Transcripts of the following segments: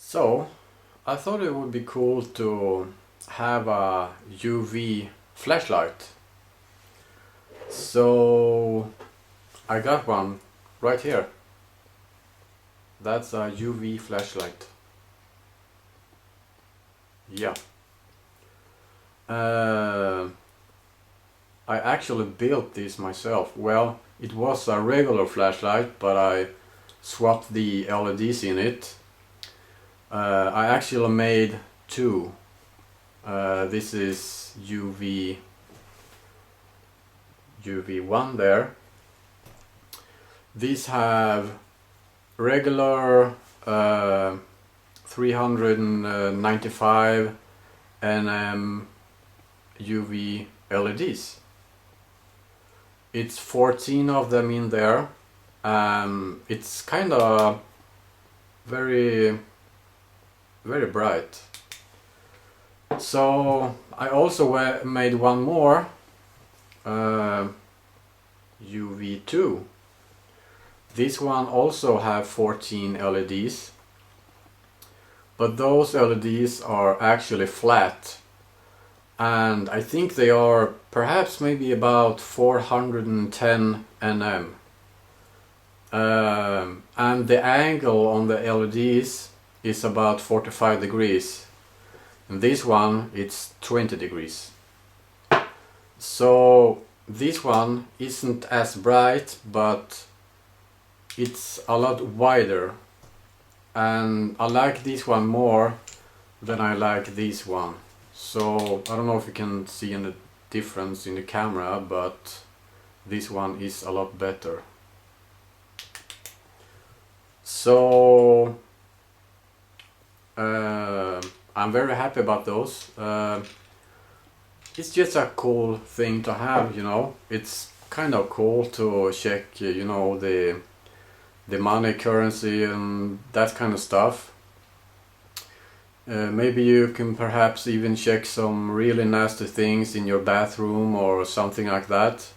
So I thought it would be cool to have a UV flashlight. So I got one right here. That's a UV flashlight. Yeah. I actually built this myself. Well, it was a regular flashlight, but I swapped the LEDs in it. I actually made two. This is UV1 there. These have regular 395 nm UV LEDs. It's 14 of them in there. It's kind of very bright. So I also made one more UV2. This one also have 14 LEDs, but those LEDs are actually flat, and I think they are perhaps maybe about 410 nm. And the angle on the LEDs is about 45 degrees. And this one, it's 20 degrees. So this one isn't as bright, but it's a lot wider. And I like this one more than I like this one. So I don't know if you can see any difference in the camera, but this one is a lot better. So I'm very happy about those. It's just a cool thing to have, you know. It's kind of cool to check, you know, the money, currency and that kind of stuff. Maybe you can perhaps even check some really nasty things in your bathroom or something like that.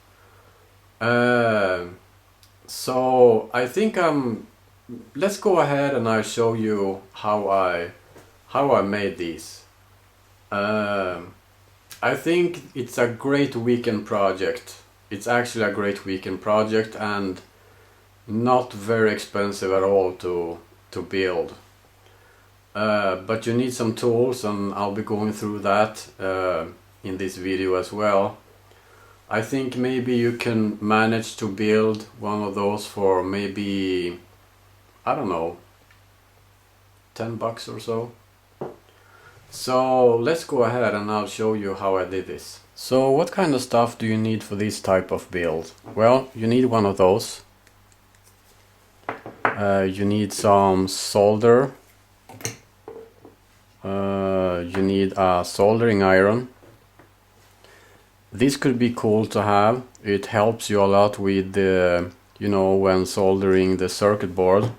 So I think let's go ahead and I'll show you how I made these. I think it's a great weekend project. It's actually a great weekend project and not very expensive at all to build. But you need some tools, and I'll be going through that in this video as well. I think maybe you can manage to build one of those for maybe, I don't know, 10 bucks or so. So let's go ahead and I'll show you how I did this. So what kind of stuff do you need for this type of build? Well, you need one of those. You need some solder. You need a soldering iron. This could be cool to have. It helps you a lot with the, you know, when soldering the circuit board.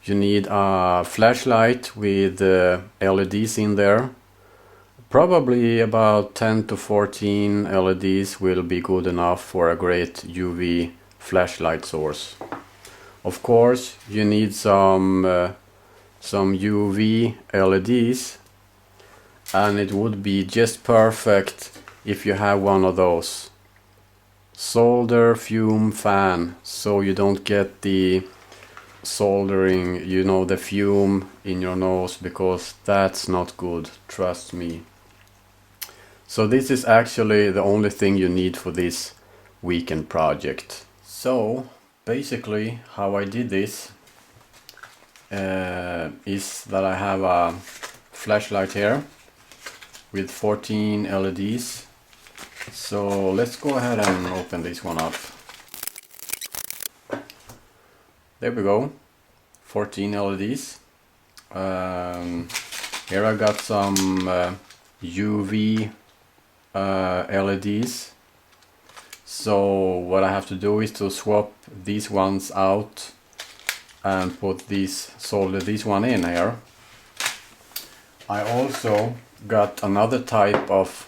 You need a flashlight with LEDs in there. Probably about 10 to 14 LEDs will be good enough for a great UV flashlight source. Of course, you need some UV LEDs, and it would be just perfect if you have one of those. Solder fume fan, so you don't get the soldering, you know, the fume in your nose, because that's not good, trust me. So this is actually the only thing you need for this weekend project. So basically how I did this is that I have a flashlight here with 14 LEDs. So let's go ahead and open this one up. There we go, 14 LEDs. Here I got some UV LEDs. So what I have to do is to swap these ones out and solder this one in here. I also got another type of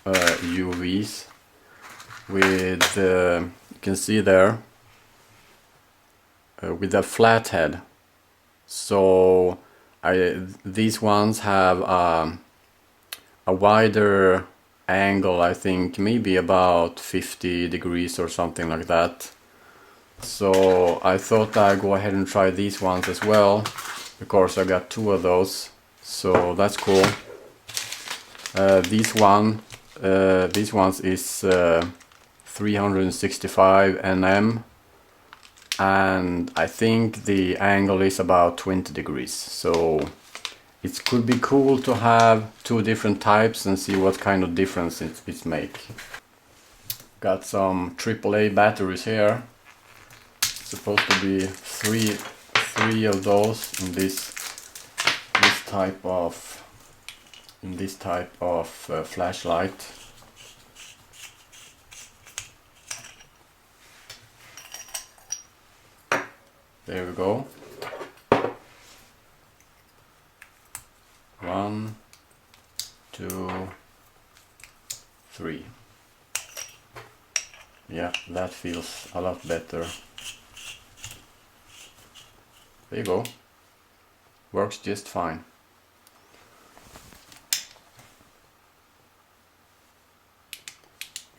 UVs with, you can see there, with a flat head. So these ones have a wider angle, I think maybe about 50 degrees or something like that. So I thought I'd go ahead and try these ones as well. Of course, I got 2 of those, so that's cool. These ones is 365 nm, and I think the angle is about 20 degrees. So it could be cool to have 2 different types and see what kind of difference it make. Got some AAA batteries here. Supposed to be three of those in this type of flashlight. There we go. 1, 2, 3. Yeah, that feels a lot better. There you go. Works just fine.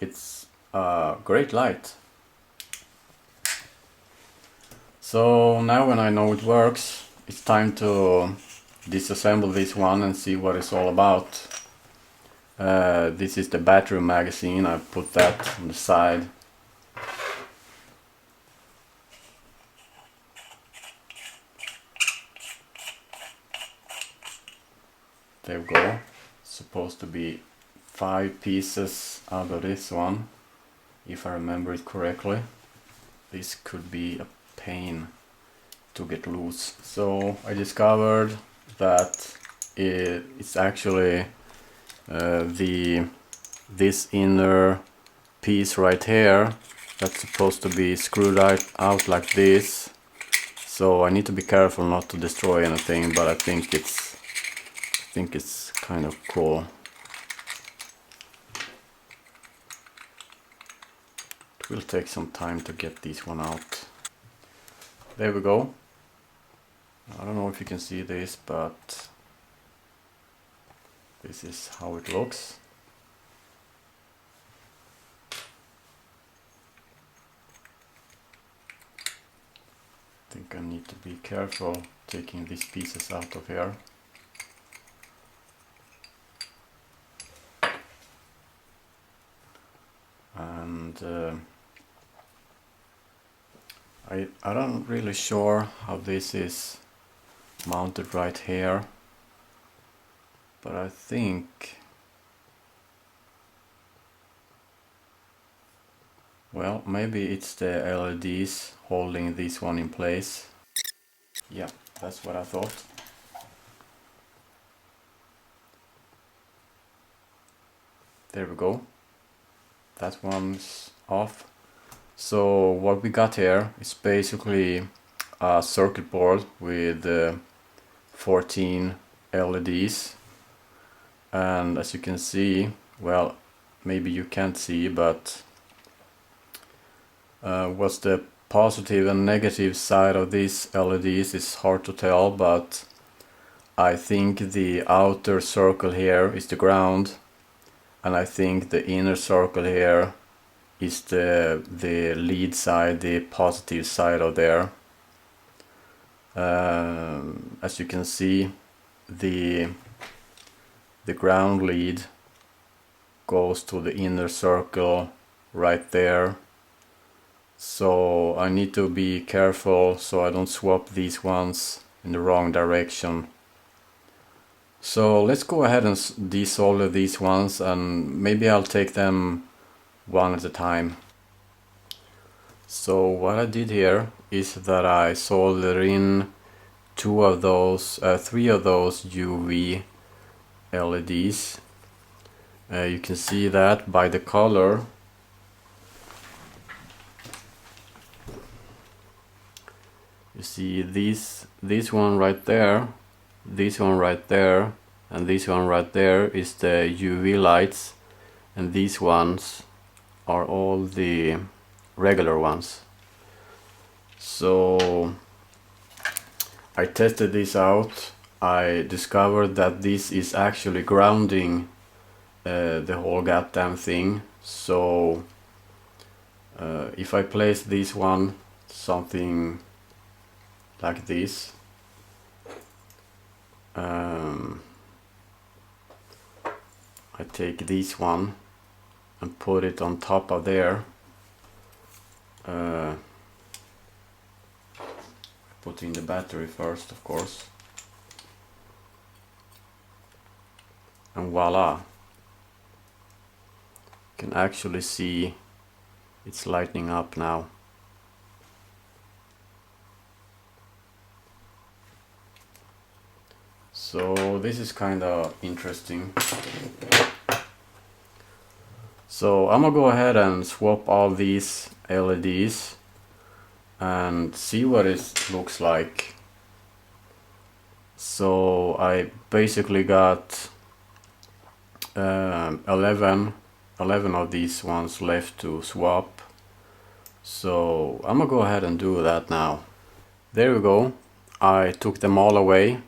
It's a great light. So now when I know it works, it's time to disassemble this one and see what it's all about. This is the battery magazine. I put that on the side. There we go. Supposed to be 5 pieces out of this one, if I remember it correctly. This could be a pain to get loose. So I discovered that it's actually this inner piece right here that's supposed to be screwed out like this. So I need to be careful not to destroy anything, but I think it's kind of cool. It will take some time to get this one out. There we go. I don't know if you can see this, but this is how it looks. I think I need to be careful taking these pieces out of here. And I don't really sure how this is mounted right here, but I think, well, maybe it's the LEDs holding this one in place. Yeah, that's what I thought. There we go. That one's off. So what we got here is basically a circuit board with 14 LEDs, and as you can see, well, maybe you can't see, but what's the positive and negative side of these LEDs is hard to tell, but I think the outer circle here is the ground, and I think the inner circle here is the lead side, the positive side of there. As you can see, the ground lead goes to the inner circle right there. So I need to be careful so I don't swap these ones in the wrong direction. So let's go ahead and desolder these ones, and maybe I'll take them one at a time. So what I did here is that I soldered in 3 of those UV LEDs. You can see that by the color. You see this one right there, this one right there, and this one right there is the UV lights, and these ones are all the regular ones. So I tested this out I discovered that this is actually grounding the whole goddamn thing. So if I place this one something like this, I take this one and put it on top of there. Put in the battery first, of course, and voila, you can actually see it's lighting up now. So this is kind of interesting. So I'm gonna go ahead and swap all these LEDs and see what it looks like. So I basically got 11 of these ones left to swap. So I'm gonna go ahead and do that now. There we go. I took them all away.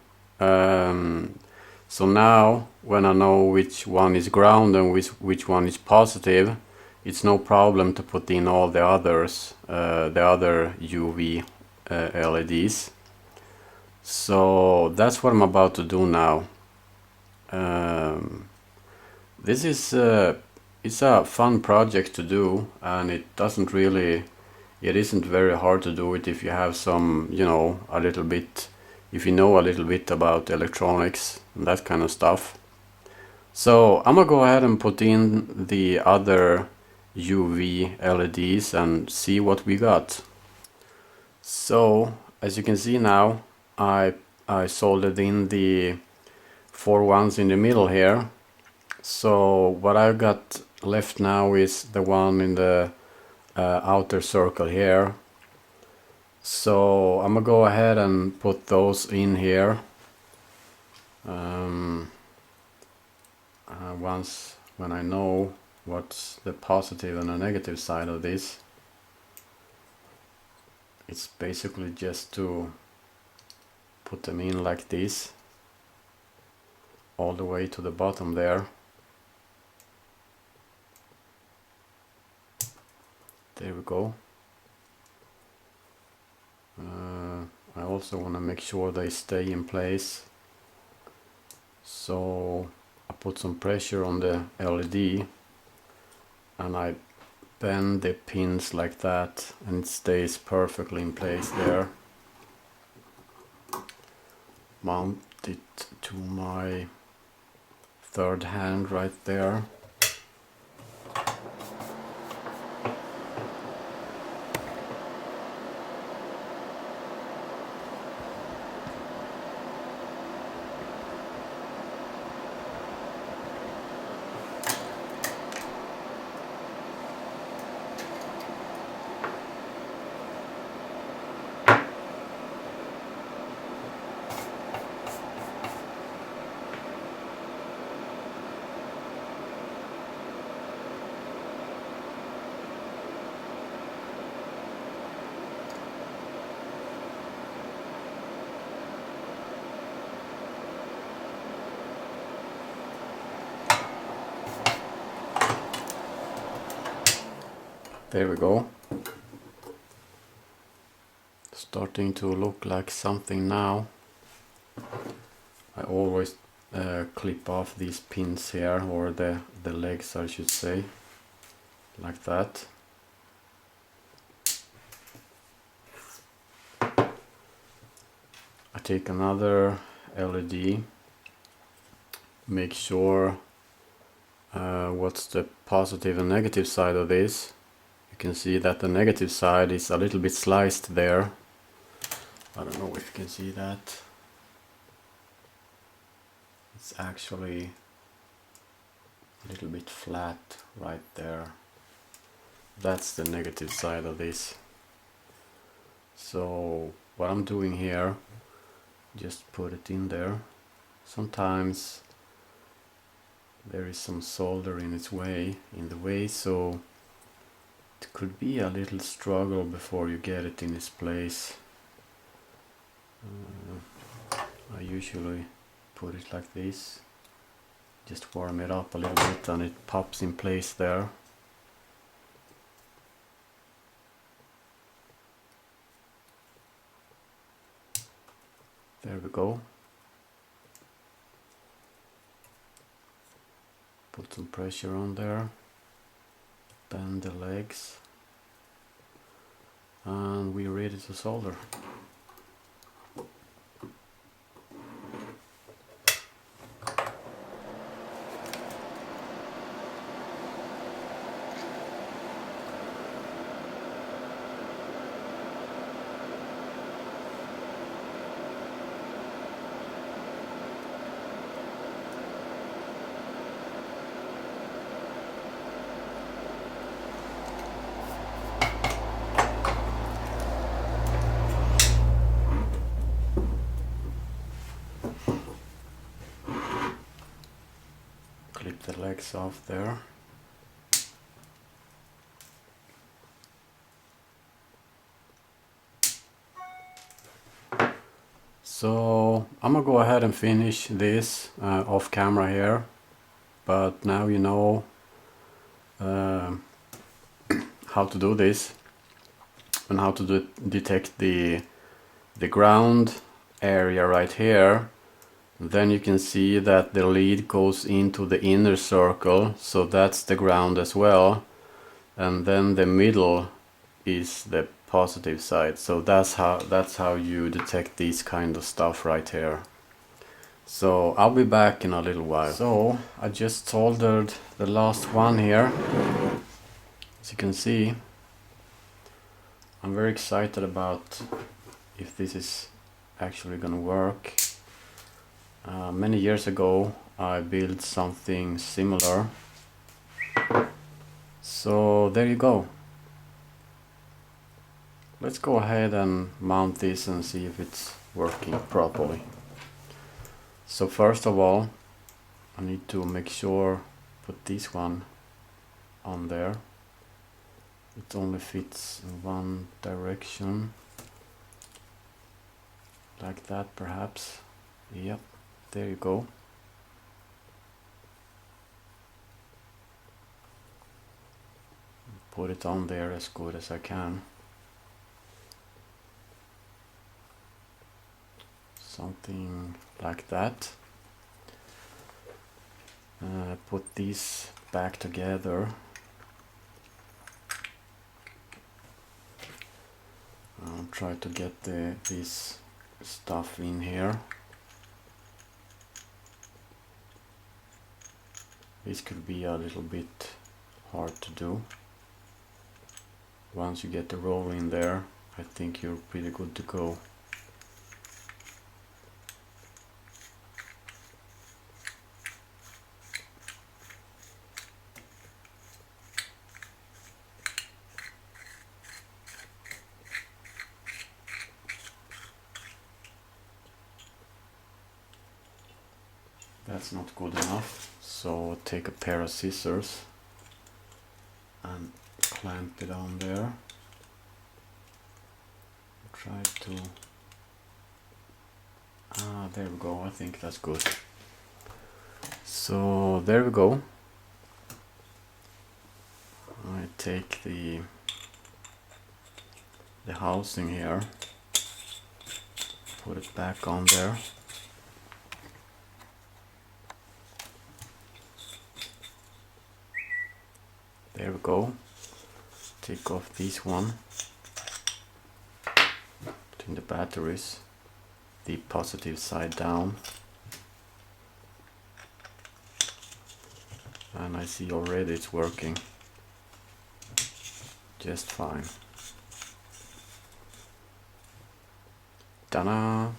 So now when I know which one is ground and which one is positive, it's no problem to put in all the others, the other UV LEDs. So that's what I'm about to do now. This is it's a fun project to do, and it isn't very hard to do it if you have some, if you know a little bit about electronics and that kind of stuff. So I'm gonna go ahead and put in the other UV LEDs and see what we got. So as you can see now, I soldered in the 4 ones in the middle here. So what I've got left now is the one in the outer circle here. So I'm gonna go ahead and put those in here. When I know what's the positive and the negative side of this, it's basically just to put them in like this all the way to the bottom there. There we go. I also want to make sure they stay in place, so I put some pressure on the LED and I bend the pins like that, and it stays perfectly in place there. Mount it to my third hand right there. There we go. Starting to look like something now. I always clip off these pins here, or the legs I should say, like that. I take another LED, make sure what's the positive and negative side of this. You can see that the negative side is a little bit sliced there. I don't know if you can see that. It's actually a little bit flat right there. That's the negative side of this. So what I'm doing here, just put it in there. Sometimes there is some solder in the way, so it could be a little struggle before you get it in its place. I usually put it like this, just warm it up a little bit and it pops in place there. There we go. Put some pressure on there, bend the legs, and we're ready to solder. Clip the legs off there. So I'm gonna go ahead and finish this off camera here, but now you know how to do this and how to detect the ground area right here. Then you can see that the lead goes into the inner circle, so that's the ground as well, and then the middle is the positive side. So that's how you detect these kind of stuff right here. So I'll be back in a little while. So I just soldered the last one here. As you can see, I'm very excited about if this is actually gonna work. Many years ago I built something similar, so there you go. Let's go ahead and mount this and see if it's working properly. So first of all, I need to make sure put this one on there. It only fits in one direction, like that perhaps. Yep. There you go. Put it on there as good as I can. Something like that. Put these back together. I'll try to get this stuff in here. This could be a little bit hard to do. Once you get the roll in there, I think you're pretty good to go. That's not good enough, so take a pair of scissors and clamp it on there. Try to... there we go, I think that's good. So there we go. I take the housing here, put it back on there. There we go. Take off this one. Put in the batteries. The positive side down. And I see already it's working just fine. Ta-da!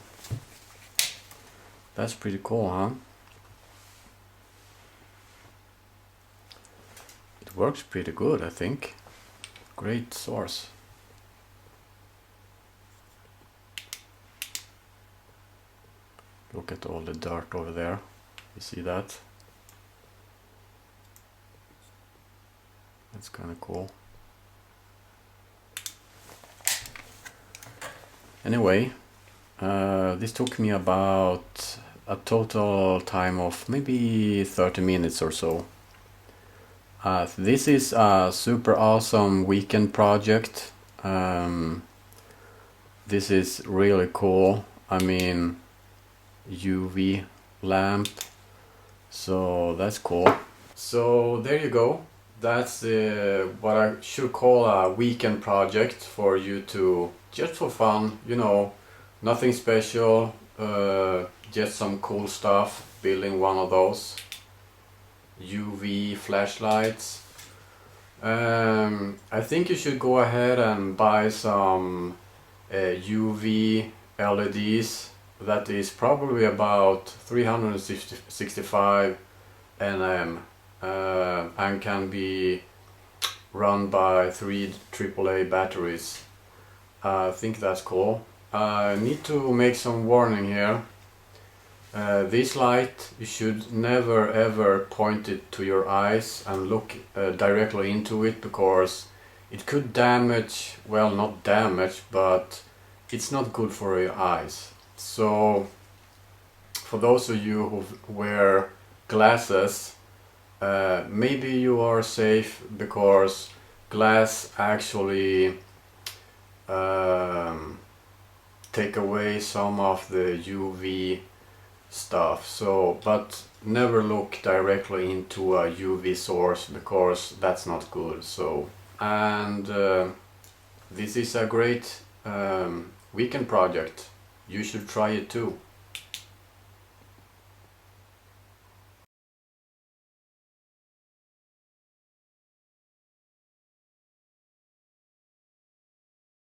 That's pretty cool, huh? Works pretty good, I think. Great source. Look at all the dirt over there. You see that? That's kind of cool. Anyway, This took me about a total time of maybe 30 minutes or so. This is a super awesome weekend project. This is really cool. I mean, UV lamp, so that's cool. So there you go. That's what I should call a weekend project for you to, just for fun, you know, nothing special, just some cool stuff, building one of those UV flashlights. I think you should go ahead and buy some UV LEDs. That is probably about 365 nm and can be run by 3 AAA batteries. I think that's cool. I need to make some warning here. This light, you should never ever point it to your eyes and look directly into it, because it could damage, well, not damage, but it's not good for your eyes. So for those of you who wear glasses, maybe you are safe, because glass actually take away some of the UV stuff. So, but never look directly into a UV source, because that's not good. So, and this is a great weekend project. You should try it too.